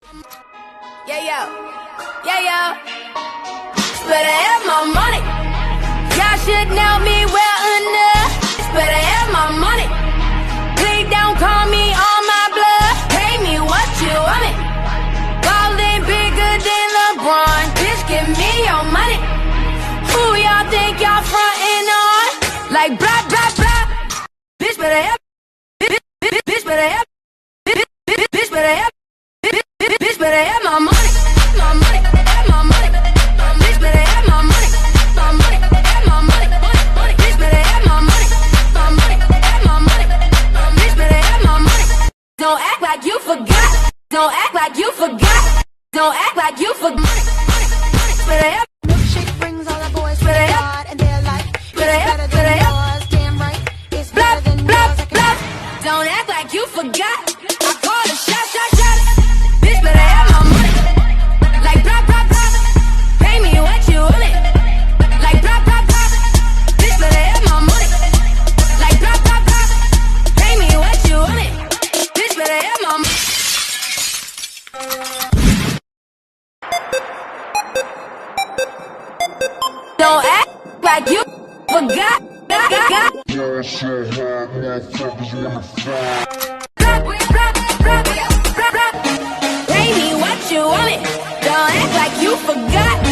Yeah, yo. Yeah, yo. Better have my money. Y'all should know me well enough. Better have my money. Please don't call me on my blood. Pay me what you want it. Ballin' bigger than LeBron. Bitch, give me your money. Who y'all think y'all frontin' on? Like blah, blah, blah. Bitch, better have. Bitch, better have. Bitch, better have. Bitch, better have my money. My money. Have my money. Bitch, better have my money. My money. Have my money. Money. Bitch, better have my money. My money. Have my money. Bitch, better have my money. Don't act like you forgot. Don't act like you forgot. Don't act like you forgot. Better have. Milkshake brings all the boys to God, and they're like, it's better than yours. Damn right, it's better than yours. I can Don't act like you forgot. I called a shot, shot, shot. Bitch, better have my money. Like blah, blah, blah. Pay me what you want it. Like blah, blah, blah. Bitch, better have my money. Like blah, blah, blah. Pay me what you want it. Bitch, better have my money. Don't act like you forgot. Pay me what you want it. Don't act like you forgot.